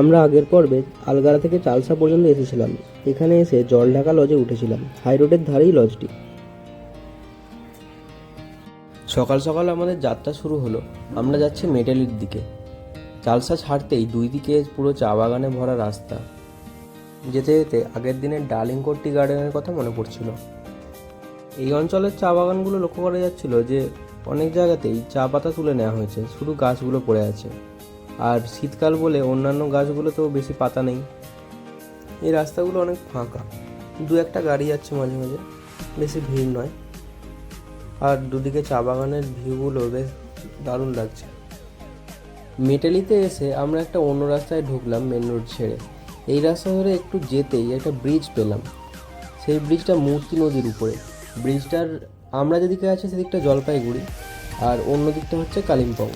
আমরা আগের পর্বে আলগারা থেকে চালসা পর্যন্ত এসেছিলাম। এখানে এসে জলঢাকা লজে উঠেছিলাম। হাই রোডের ধারেই লজটি। সকাল সকাল আমাদের যাত্রা শুরু হলো। আমরা যাচ্ছি মেটালির দিকে। চালসা ছাড়তেই দুই দিকে পুরো চা বাগানে ভরা রাস্তা। যেতে যেতে আগের দিনের ডার্লিংকোট টি গার্ডেনের কথা মনে পড়ছিল। এই অঞ্চলের চা বাগানগুলো লক্ষ্য করা যাচ্ছিল যে অনেক জায়গাতেই চা পাতা তুলে নেওয়া হয়েছে, শুধু গাছগুলো পড়ে আছে। আর শীতকাল বলে অন্যান্য গাছগুলোতেও বেশি পাতা নেই। এই রাস্তাগুলো অনেক ফাঁকা, দু একটা গাড়ি যাচ্ছে মাঝে মাঝে, বেশি ভিড় নয়। আর দুদিকে চা বাগানের ভিউগুলো বেশ দারুণ লাগছে। মেটালিতে এসে আমরা একটা অন্য রাস্তায় ঢুকলাম, মেন রোড ছেড়ে। এই রাস্তা ধরে একটু যেতেই একটা ব্রিজ পেলাম। সেই ব্রিজটা মূর্তি নদীর উপরে। ব্রিজটার আমরা যেদিকে আছি সেদিকটা জলপাইগুড়ি, আর অন্য দিকটা হচ্ছে কালিম্পং।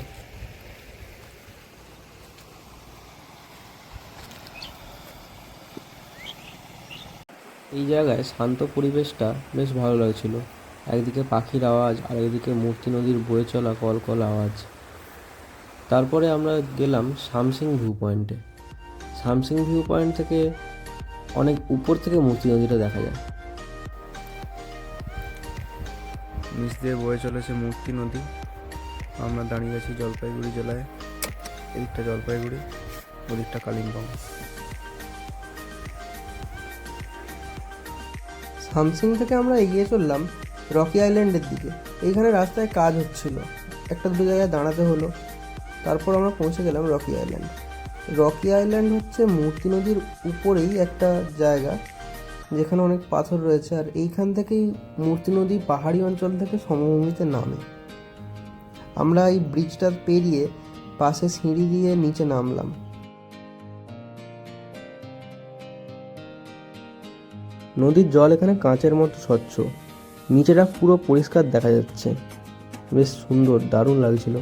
এই জায়গায় শান্ত পরিবেশটা বেশ ভালো লাগছিল। একদিকে পাখির আওয়াজ আর একদিকে মূর্তি নদীর বয়ে চলা কলকল আওয়াজ। তারপরে আমরা গেলাম শামসিং ভিউ পয়েন্টে। শামসিং ভিউ পয়েন্ট থেকে অনেক উপর থেকে মূর্তি নদীটা দেখা যায়। নিচ দিয়ে বয়ে চলেছে মূর্তি নদী। আমরা দাঁড়িয়ে আছি জলপাইগুড়ি জেলায়। এদিকটা জলপাইগুড়ি, ওদিকটা কালিম্পং। শামসিং থেকে আমরা এগিয়ে চললাম রকি আইল্যান্ডের দিকে। এইখানে রাস্তায় কাজ হচ্ছিল, একটা দুটো জায়গায় দাঁড়াতে হলো। তারপর আমরা পৌঁছে গেলাম রকি আইল্যান্ড। রকি আইল্যান্ড হচ্ছে মূর্তি নদীর উপরেই একটা জায়গা যেখানে অনেক পাথর রয়েছে, আর এইখান থেকেই মূর্তি নদী পাহাড়ি অঞ্চল থেকে সমভূমিতে নামে। আমরা এই ব্রিজটা পেরিয়ে পাশে সিঁড়ি দিয়ে নিচে নামলাম। নদীর জল এখানে কাঁচের মতো স্বচ্ছ, নিচেটা পুরো পরিষ্কার দেখা যাচ্ছে। বেশ সুন্দর, দারুণ লাগছিল।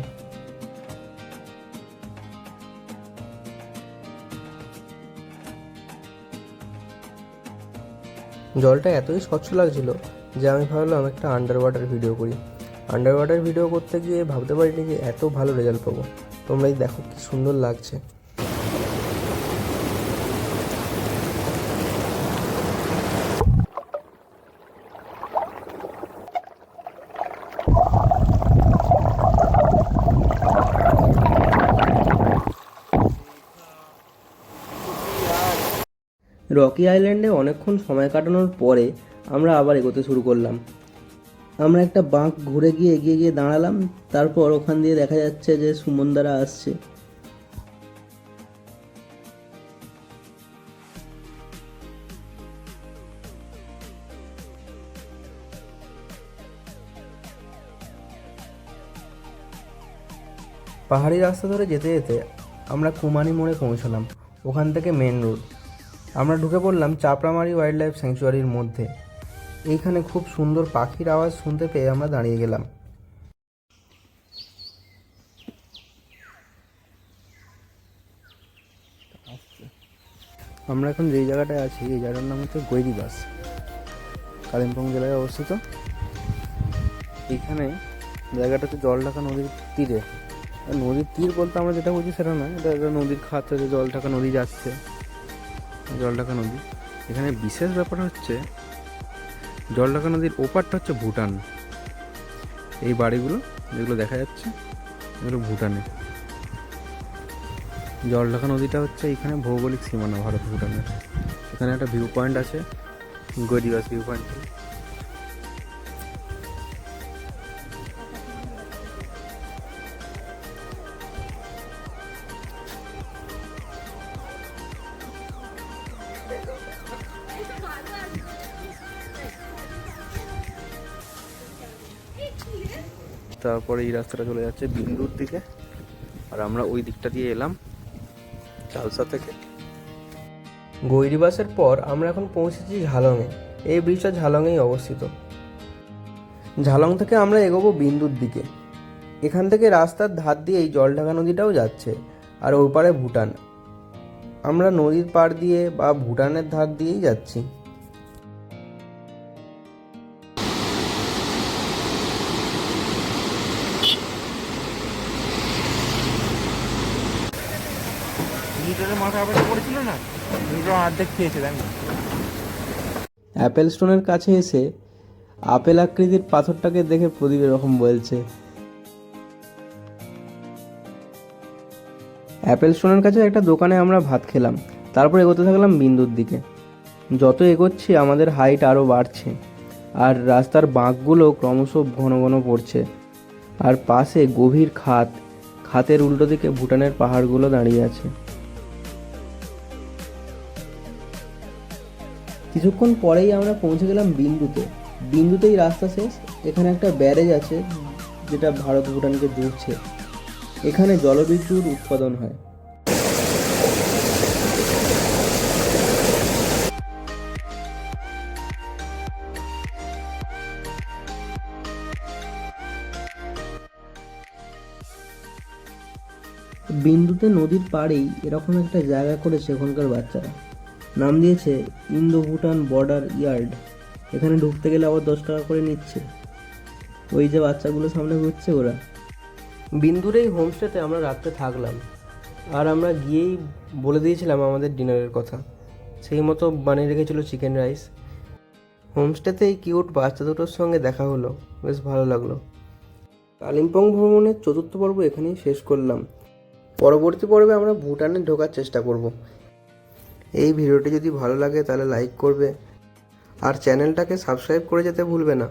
জলটা এতই স্বচ্ছ লাগছিল যে আমি ভাবলাম একটা আন্ডার ওয়াটার ভিডিও করি। আন্ডার ওয়াটার ভিডিও করতে গিয়ে ভাবতে পারিনি যে এত ভালো রেজাল্ট পাবো। তোমরাই দেখো কি সুন্দর লাগছে। রকি আইল্যান্ডে অনেকক্ষণ সময় কাটানোর পরে আমরা আবার এগোতে শুরু করলাম। আমরা একটা বাঁক ঘুরে গিয়ে এগিয়ে গিয়ে দাঁড়ালাম। তারপর ওখান দিয়ে দেখা যাচ্ছে যে সুমনদারা আসছে। পাহাড়ি রাস্তা ধরে যেতে যেতে আমরা কুমানি মোড়ে পৌঁছলাম। ওখান থেকে মেন রোড। আমরা ঢুকে পড়লাম চাপড়ামারি ওয়াইল্ড লাইফ স্যাংচুয়ারির মধ্যে। এইখানে খুব সুন্দর পাখির আওয়াজ শুনতে পেয়ে আমরা দাঁড়িয়ে গেলাম। আমরা এখন যেই জায়গাটায় আছি এই জায়গাটার নাম হচ্ছে গৈরিবাস, কালিম্পং জেলায় অবস্থিত। এইখানে জায়গাটা হচ্ছে জলঢাকা নদীর তীরে। নদীর তীর বলতে আমরা যেটা বুঝি সেটা নয়, এটা নদীর খাত থেকে জলঢাকা নদী যাচ্ছে, জলঢাকা নদী। এখানে বিশেষ ব্যাপার হচ্ছে জলঢাকা নদীর ওপারটা হচ্ছে ভুটান। এই বাড়িগুলো যেগুলো দেখা যাচ্ছে এগুলো ভুটানে। জলঢাকা নদীটা হচ্ছে এখানে ভৌগোলিক সীমানা ভারত ভুটানের। এখানে একটা ভিউ পয়েন্ট আছে, গৈরিবাস ভিউ পয়েন্ট। তারপরে এই রাস্তাটা চলে যাচ্ছে বিন্দুর দিকে, আর আমরা ওই দিকটা দিয়ে এলাম চালসা থেকে। গৈরিবাসের পর আমরা এখন পৌঁছেছি ঝালংয়ে। এই ব্রিজটা ঝালংয়েই অবস্থিত। ঝালং থেকে আমরা এগোবো বিন্দুর দিকে। এখান থেকে রাস্তার ধার দিয়ে এই জলঢাকা নদীটাও যাচ্ছে, আর ওই পারে ভুটান। আমরা নদীর পাড় দিয়ে বা ভুটানের ধার দিয়েই যাচ্ছি। লিটারের মাথা আপেল পড়েছিল না, দুটো অর্ধেক খেয়েছে দেখ না। অ্যাপেল স্টোনের কাছে এসে আপেল আকৃতির পাথরটাকে দেখে প্রদীপ এরকম বলছে। অ্যাপেল স্টোনের কাছে একটা দোকানে আমরা ভাত খেলাম, তারপর এগোতে থাকলাম বিন্দুর দিকে। যত এগোচ্ছি আমাদের হাইট আরও বাড়ছে, আর রাস্তার বাঁকগুলো ক্রমশ ঘন ঘন পড়ছে। আর পাশে গভীর খাত, খাতের উল্টো দিকে ভুটানের পাহাড়গুলো দাঁড়িয়ে আছে। কিছুক্ষণ পরেই আমরা পৌঁছে গেলাম বিন্দুতে। বিন্দুতেই রাস্তা শেষ। এখানে একটা ব্যারেজ আছে যেটা ভারত ভুটানকে জুড়ছে। এখানে জলবিদ্যুৎ উৎপাদন হয়। বিন্দুতে নদীর পাড়েই এরকম একটা জায়গা করেছে এখানকার বাচ্চারা। নাম দিয়েছে ইন্দো ভুটান বর্ডার ইয়ার্ড। এখানে ঢুকতে গেলে আবার 10 টাকা করে নিচ্ছে। ওই যে বাচ্চাগুলো সামনে ঘুরছে ওরা। বিন্দুর এই হোমস্টেতে আমরা রাত্রে থাকলাম, আর আমরা গিয়েই বলে দিয়েছিলাম আমাদের ডিনারের কথা। সেই মতো বানিয়ে রেখেছিল চিকেন রাইস। হোমস্টেতে এই কিউট বাচ্চা দুটোর সঙ্গে দেখা হলো, বেশ ভালো লাগলো। কালিম্পং ভ্রমণের 4র্থ পর্ব এখানেই শেষ করলাম। পরবর্তী পর্বে আমরা ভুটানে ঢোকার চেষ্টা করব। এই ভিডিওটি যদি ভালো লাগে তাহলে লাইক করবে, আর চ্যানেলটাকে সাবস্ক্রাইব করে যেতে ভুলবে না।